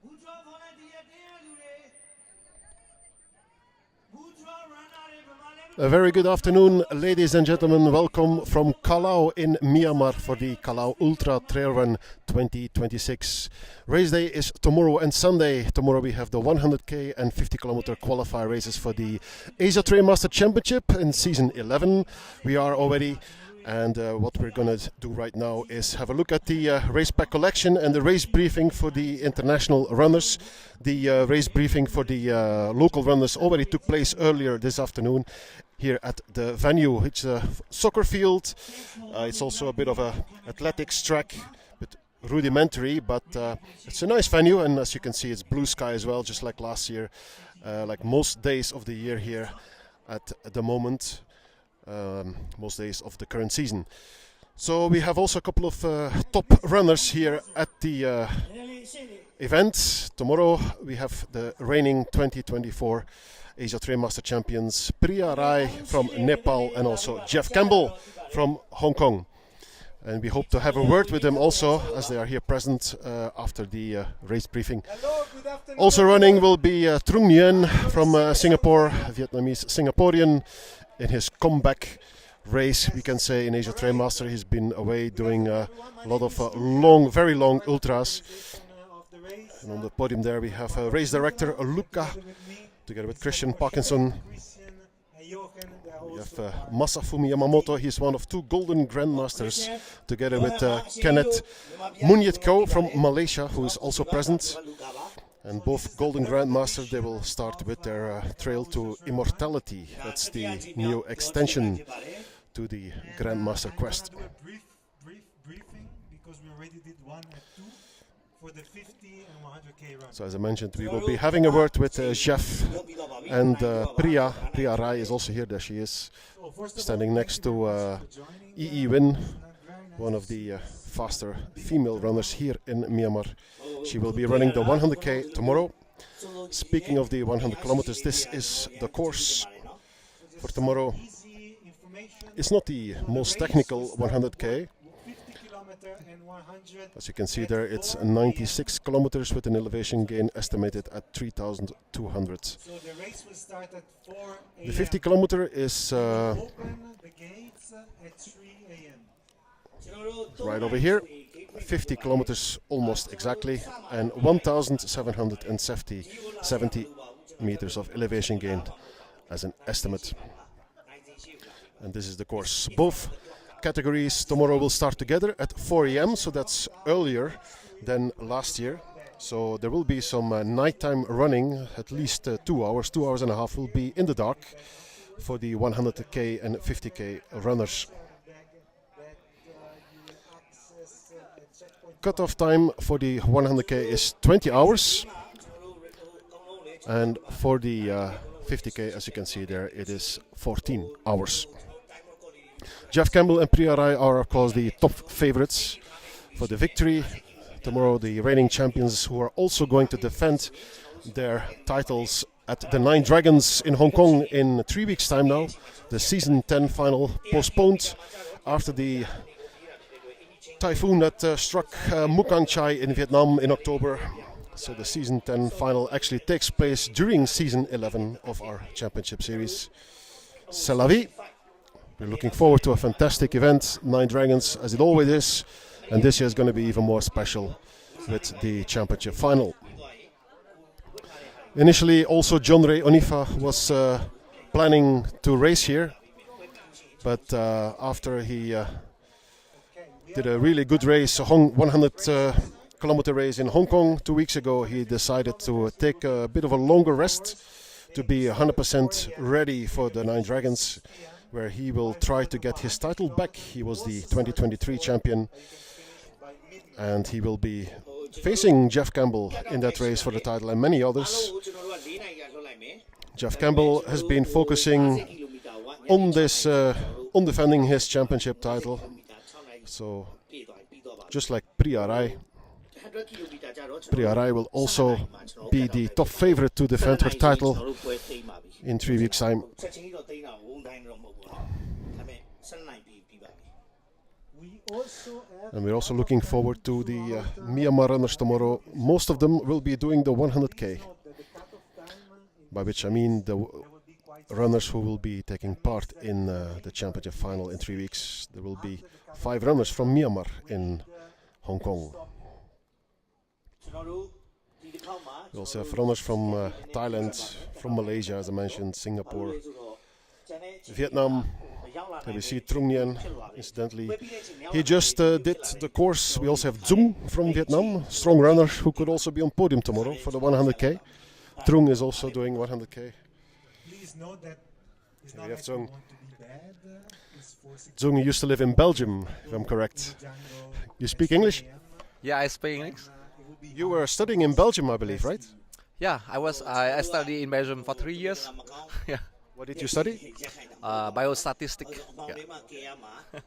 A very good afternoon, ladies and gentlemen. Welcome from Kalaw in Myanmar for the Kalaw Ultra Trail Run 2026. Race day is tomorrow and Sunday. Tomorrow we have the 100k and 50 kilometer qualifier races for the Asia Trail Master Championship in season 11. We are already. And what we're going to do right now is have a look at the race pack collection and the race briefing for the international runners. The race briefing for the local runners already took place earlier this afternoon here at the venue. It's a soccer field. It's also a bit of a athletics track, but rudimentary, but it's a nice venue, and as you can see, it's blue sky as well, just like last year, like most days of the year here at the moment. Most days of the current season. So we have also a couple of top runners here at the event. Tomorrow we have the reigning 2024 Asia Trail Master Champions Priya Rai from Nepal and also Jeff Campbell from Hong Kong. And we hope to have a word with them also as they are here present after the race briefing. Also running will be Trung Nguyen from Singapore, Vietnamese Singaporean. In his comeback race, we can say, in Asia Trail Master, he's been away doing a lot of very long ultras. And on the podium there we have race director Luca, together with Christian Parkinson. We have Masafumi Yamamoto. He's one of two golden grandmasters, together with Kenneth Munyitko from Malaysia, who is also present. And both Golden Grandmasters, they will start with their Trail to Immortality. That's the new extension to the Grandmaster Quest. Briefing because we already did 1 and 2 for the 50 and 100k run. So as I mentioned, we will be having a word with Jeff and Priya. Priya Rai is also here. There she is, standing next to E.E. Win, one of the faster female runners here in Myanmar. She will be running the 100k tomorrow. Speaking of the 100 kilometers, this is the course for tomorrow. It's not the most technical 100k. As you can see there, it's 96 kilometers with an elevation gain estimated at 3,200. The 50 kilometer is right over here. 50 kilometers almost exactly, and 1,770 meters of elevation gain as an estimate. And this is the course. Both categories tomorrow will start together at 4 a.m., so that's earlier than last year. So there will be some nighttime running, at least 2 hours, 2 hours and a half will be in the dark for the 100k and 50k runners. Cut-off time for the 100k is 20 hours, and for the 50k, as you can see there, it is 14 hours. Jeff Campbell and Priya Rai are, of course, the top favorites for the victory. Tomorrow, the reigning champions, who are also going to defend their titles at the Nine Dragons in Hong Kong in 3 weeks' time now. The season 10 final postponed after the typhoon that struck Mukang Chai in Vietnam in October. So the season 10 final actually takes place during season 11 of our championship series. C'est la vie. We're looking forward to a fantastic event, Nine Dragons, as it always is. And this year is going to be even more special with the championship final. Initially, also John Ray Onifa was planning to race here. But after he did a really good race, a 100 kilometer race in Hong Kong 2 weeks ago, he decided to take a bit of a longer rest to be 100% ready for the Nine Dragons, where he will try to get his title back. He was the 2023 champion, and he will be facing Jeff Campbell in that race for the title and many others. Jeff Campbell has been focusing on this, on defending his championship title. So, just like Priya Rai will also be the top favorite to defend her title in 3 weeks' time. And we're also looking forward to the Myanmar runners tomorrow. Most of them will be doing the 100k, by which I mean the runners who will be taking part in the championship final in 3 weeks. There will be 5 runners from Myanmar in Hong Kong. We also have runners from Thailand, from Malaysia, as I mentioned, Singapore, Vietnam. There we see Trung Nguyen, incidentally. He just did the course. We also have Dung from Vietnam, strong runner who could also be on podium tomorrow for the 100k. Trung is also doing 100k. Please note that it's Here not we have like Trung. we want to be bad. It's 460 Dung used to live in Belgium, if I'm correct. You speak English? Yeah, I speak English. You were studying in Belgium, I believe, right? Yeah, I studied in Belgium for 3 years. Yeah, What did you study? biostatistics.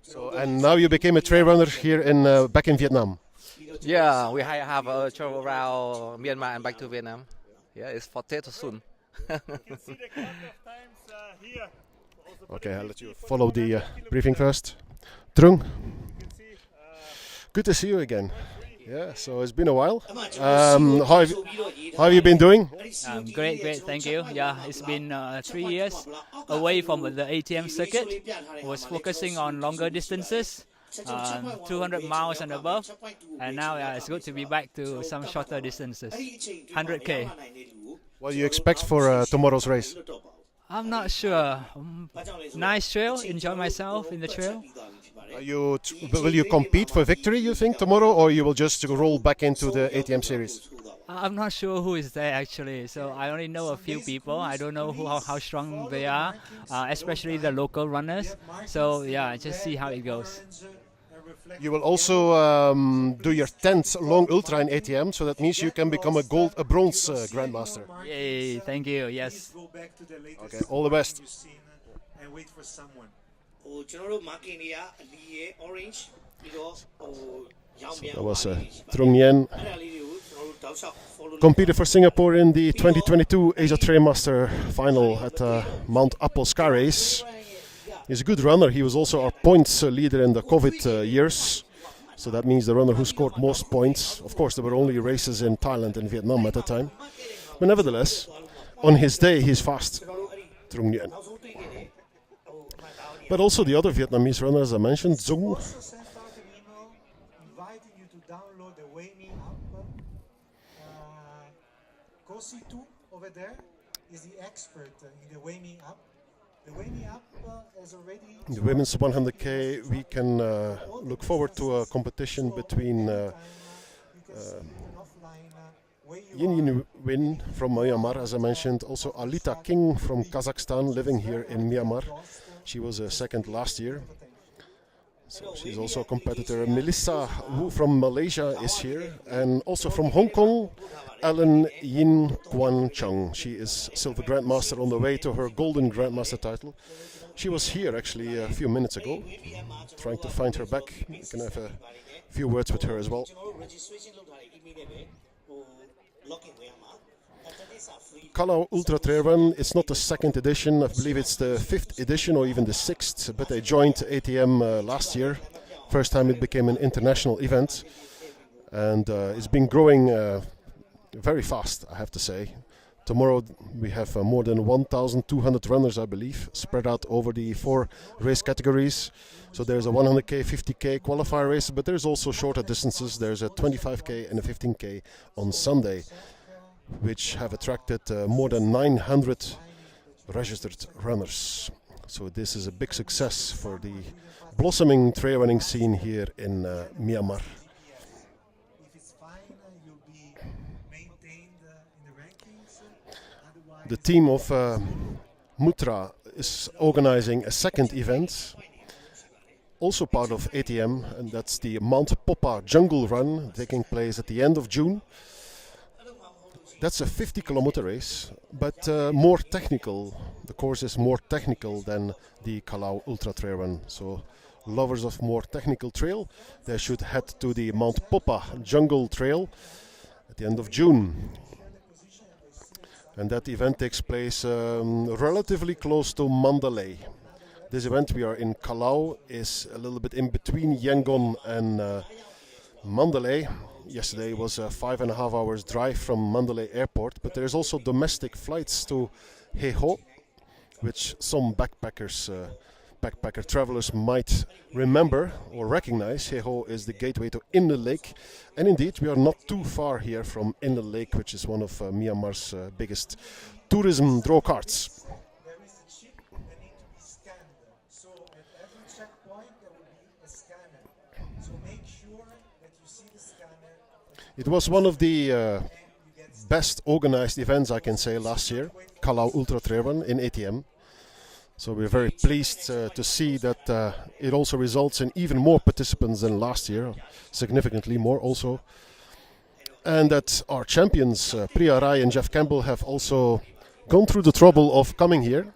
So, and now you became a trail runner here in back in Vietnam. Yeah, we have a travel around Myanmar and back to Vietnam. Yeah, it's for Tet soon. Okay, I'll let you follow the briefing first. Trung, good to see you again. Yeah, so it's been a while. How have you been doing? Great, thank you. Yeah, it's been 3 years away from the ATM circuit. Was focusing on longer distances, 200 miles and above, and now it's good to be back to some shorter distances, 100k. What do you expect for tomorrow's race? I'm not sure. Nice trail, enjoy myself in the trail. Will you compete for victory, you think, tomorrow, or you will just roll back into the ATM series? I'm not sure who is there actually, so I only know a few people. I don't know how strong they are, especially the local runners. So yeah, just see how it goes. You will also do your 10th long ultra in ATM, so that means you can become a bronze grandmaster. Yay! Thank you. Yes. Okay, all the best. And wait for someone. So that was Trung Nguyen. Competed for Singapore in the 2022 Asia Trail Master final at Mount Apple Sky Race. He's a good runner. He was also our points leader in the COVID years. So that means the runner who scored most points. Of course, there were only races in Thailand and Vietnam at the time. But nevertheless, on his day, he's fast. Trung Nguyen. But also the other Vietnamese runners I mentioned, Dung. Also sent out an email inviting you to download the Weigh Me app. Kosi Tu over there is the expert in the Weigh Me app. The Weigh Me app is already... The women's 100k, we can look forward to a competition between Yin Win from Myanmar, as I mentioned, also Alita King from Kazakhstan, living here in Myanmar. She was second last year. So she's also a competitor. Melissa Wu from Malaysia is here, and also from Hong Kong, Ellen Yin Kwan Chung. She is silver grandmaster on the way to her golden grandmaster title. She was here actually a few minutes ago, trying to find her back. We can have a few words with her as well. Kalaw Ultra Trail Run, it's not the second edition, I believe it's the 5th edition or even the 6th, but they joined ATM last year. First time it became an international event, and it's been growing very fast, I have to say. Tomorrow we have more than 1,200 runners, I believe, spread out over the 4 race categories. So there's a 100k, 50k qualifier race, but there's also shorter distances. There's a 25k and a 15k on Sunday, which have attracted more than 900 registered runners. So this is a big success for the blossoming trail running scene here in Myanmar. The team of Mutra is organizing a second event, also part of ATM, and that's the Mount Popa Jungle Run, taking place at the end of June. That's a 50-kilometer race, but more technical. The course is more technical than the Kalaw Ultra Trail Run. So lovers of more technical trail, they should head to the Mount Popa Jungle Trail at the end of June. And that event takes place relatively close to Mandalay. This event, we are in Kalaw, is a little bit in between Yangon and Mandalay. Yesterday was a 5.5 hours drive from Mandalay Airport, but there's also domestic flights to Heho, which some backpacker travelers might remember or recognize. Heho is the gateway to Inle Lake, and indeed we are not too far here from Inle Lake, which is one of Myanmar's biggest tourism draw cards. There is a chip that needs to be scanned. So at every checkpoint there will be a scanner. So make sure that you see the scanner. It was one of the best organized events, I can say, last year, Kalaw Ultra Trail Run in ATM. So we're very pleased to see that it also results in even more participants than last year, significantly more also. And that our champions, Priya Rai and Jeff Campbell, have also gone through the trouble of coming here.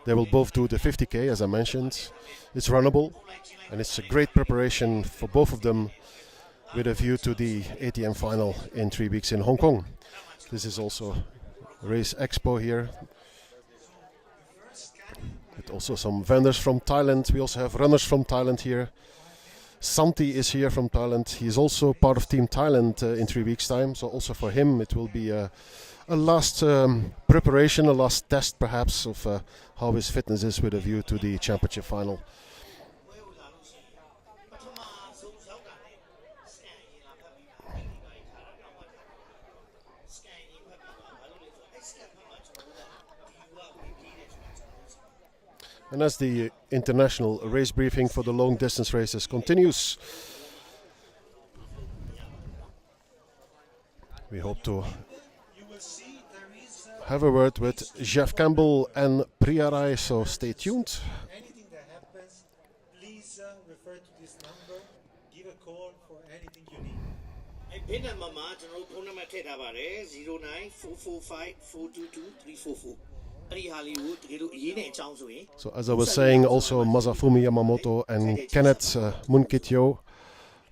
They will both do the 50k, as I mentioned. It's runnable, and it's a great preparation for both of them with a view to the ATM final in 3 weeks in Hong Kong. This is also Race Expo here. With also some vendors from Thailand. We also have runners from Thailand here. Santi is here from Thailand. He is also part of Team Thailand in 3 weeks' time. So also for him it will be a last preparation, a last test perhaps of how his fitness is with a view to the championship final. And as the international race briefing for the long distance races continues, we hope to have a word with Jeff Campbell and Priya Rai, so stay tuned. Anything that happens, please refer to this number. Give a call for anything you need. So as I was saying, also Masafumi Yamamoto and Kenneth Munkityo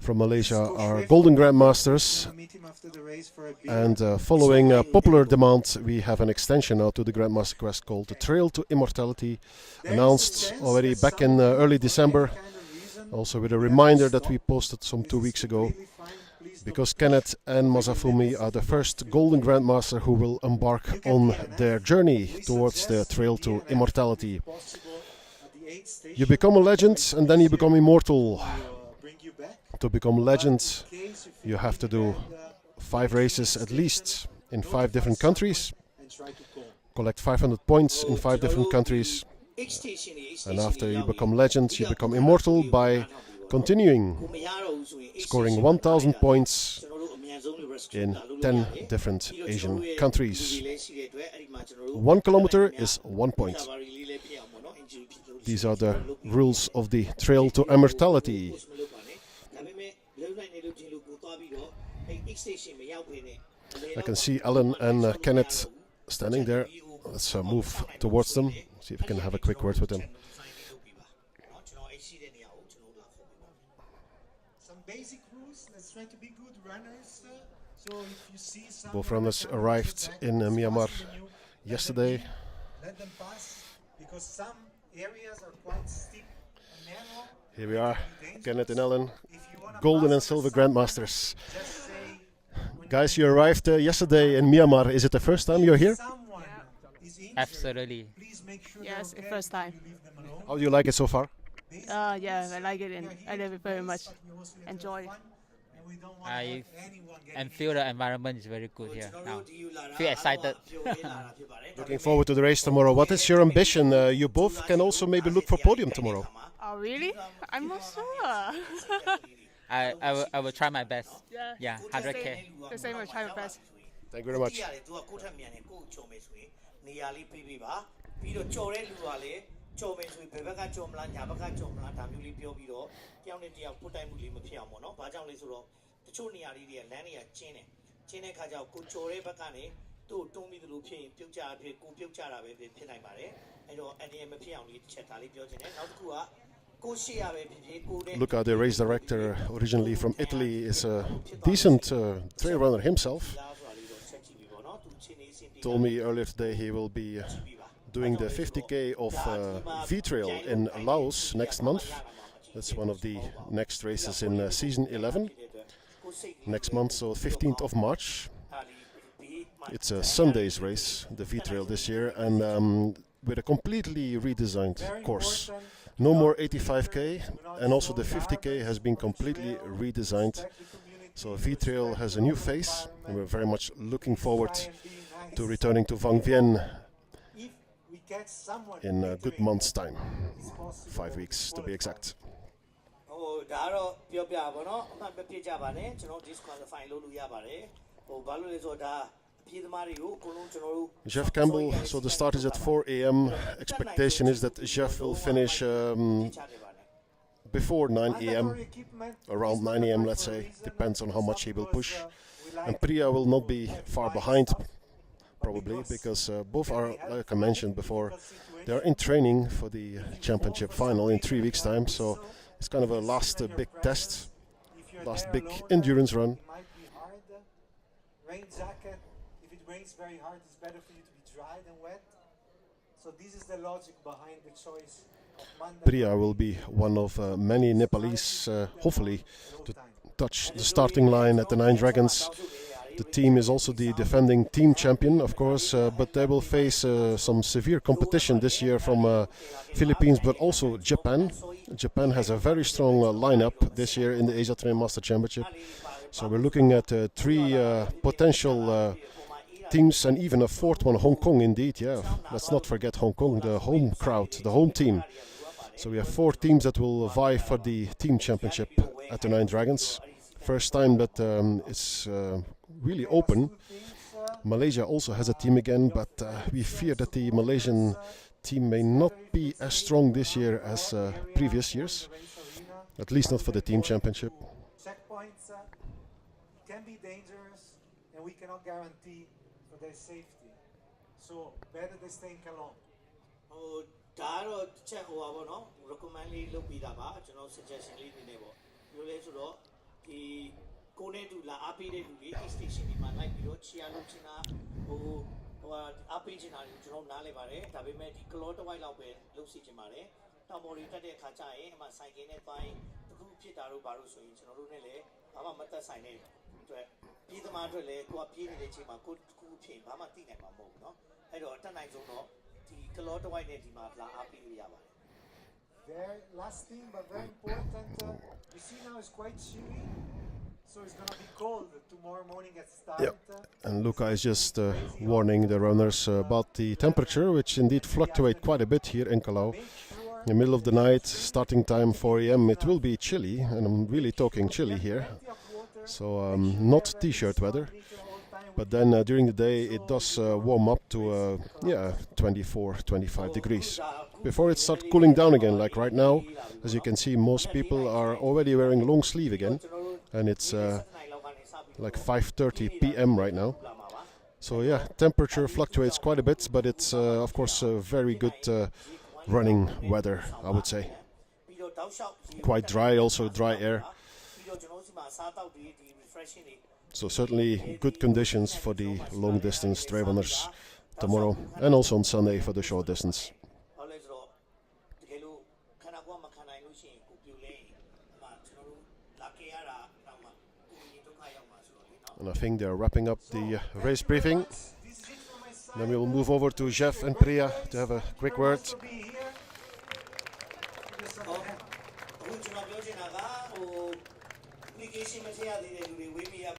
from Malaysia are Golden Grandmasters, and following popular demand we have an extension now to the Grandmaster Quest called the Trail to Immortality, announced already back in early December, also with a reminder that we posted some 2 weeks ago, because Kenneth and Masafumi are the first Golden Grandmaster who will embark on their journey towards the Trail to Immortality. You become a legend and then you become immortal. To become legend, you have to do 5 races at least in 5 different countries, collect 500 points in 5 different countries, and after you become legend, you become immortal by continuing, scoring 1000 points in 10 different Asian countries. 1 kilometer is 1 point. These are the rules of the Trail to Immortality. I can see Alan and Kenneth standing there. Let's move towards them, see if we can have a quick word with them. Some basic rules. Let's try to be good runners. So if you see someone Both runners arrived in Myanmar yesterday. let them pass, because some areas are quite steep and narrow. Here we are, Dangerous. Kenneth and Alan, If you wanna Golden pass and Silver someone, Grandmasters. just say when Guys, you arrived yesterday in Myanmar. Is it the first time you're here? someone is injured, Absolutely. please make sure Yes, they're the okay first time. before you leave them alone. How do you like it so far? Yeah, I like it and I love it very much. Enjoy. I and feel the environment is very good here now. Feel excited. Looking forward to the race tomorrow. What is your ambition? You both can also maybe look for podium tomorrow. Oh, really? I'm not sure. I will try my best. Yeah. Yeah, 100k. The same, I'll try my best. Thank you very much. ကြော်မယ်ဆိုရင်ဘယ်ဘက်ကကြော်မလားညာဘက်ကကြော်မလားဒါမျိုးလေးပြောပြီးတော့တယောက်နဲ့တယောက်ပုတ်တိုက်မှုလေးမဖြစ်အောင်ပေါ့နော်။ဘာကြောင့်လဲဆိုတော့တချို့နေရာလေးတွေကလမ်းတွေကကျင်းတယ်။ကျင်းတဲ့ခါကျတော့ကိုကြော်တဲ့ဘက်ကနေသူ့တွန်းပြီးသလိုဖြစ်ရင်ပြုတ်ကြအဖြစ်ကိုပြုတ်ကြတာပဲဖြစ်နိုင်ပါတယ်။အဲ့တော့အန်ဒီရမဖြစ်အောင်လေးတစ်ချက်ဒါလေးပြောချင်တယ်။နောက်တစ်ခုကကိုရှေ့ရပဲဖြစ်ဖြစ်ကိုတဲ့ Luca, the race director, originally from Italy, is a decent trail runner himself. Told me earlier today he will be doing the 50k of V-Trail in Laos next month. That's one of the next races in season 11. Next month, so 15th of March. It's a Sunday's race, the V-Trail this year, and with a completely redesigned course. No more 85k, and also the 50k has been completely redesigned. So V-Trail has a new face, and we're very much looking forward to returning to Vang Vieng in a good month's time. 5 weeks to be exact. Jeff Campbell, so the start is at 4 a.m. Expectation is that Jeff will finish before 9 a.m. around 9 a.m. let's say, depends on how much he will push. And Priya will not be far behind probably, because both are, like I mentioned before, they are in training for the championship final in 3 weeks time, so it's kind of a last big test, last big endurance run. Rain jacket. If it rains very hard, it's better for you to be dry than wet. So this is the logic behind the choice of Monday. Priya will be one of many Nepalese, hopefully, to touch the starting line at the Nine Dragons. The team is also the defending team champion, of course, but they will face some severe competition this year from Philippines, but also Japan. Japan has a very strong lineup this year in the Asia Trail Master Championship. So we're looking at 3 potential teams, and even a 4th one, Hong Kong indeed, yeah. Let's not forget Hong Kong, the home crowd, the home team. So we have 4 teams that will vie for the team championship at the Nine Dragons. First time that it's really open. Malaysia also has a team again, but we fear that the Malaysian team may not be as strong this year as previous years, at least not for the team championship. Checkpoints can be dangerous, and we cannot guarantee for their safety. So better they stay in Kalaw. Very last thing, but very important. We see now it's quite chilly, so it's gonna be cold tomorrow morning at start. Yep. And Luca is just warning the runners about the temperature, which indeed fluctuate quite a bit here in Kalaw. In the middle of the night, starting time 4 a.m., it will be chilly, and I'm really talking chilly here. So not t-shirt weather, but then during the day it does warm up to 24, 25 degrees. Before it starts cooling down again, like right now, as you can see, most people are already wearing long sleeve again, and it's like 5:30 p.m. right now. So yeah, temperature fluctuates quite a bit, but it's of course very good running weather, I would say. Quite dry, also dry air. So certainly good conditions for the long distance trail runners tomorrow, and also on Sunday for the short distance. And I think they're wrapping up the race briefing. Then we will move over to Jeff and Priya to have a quick word.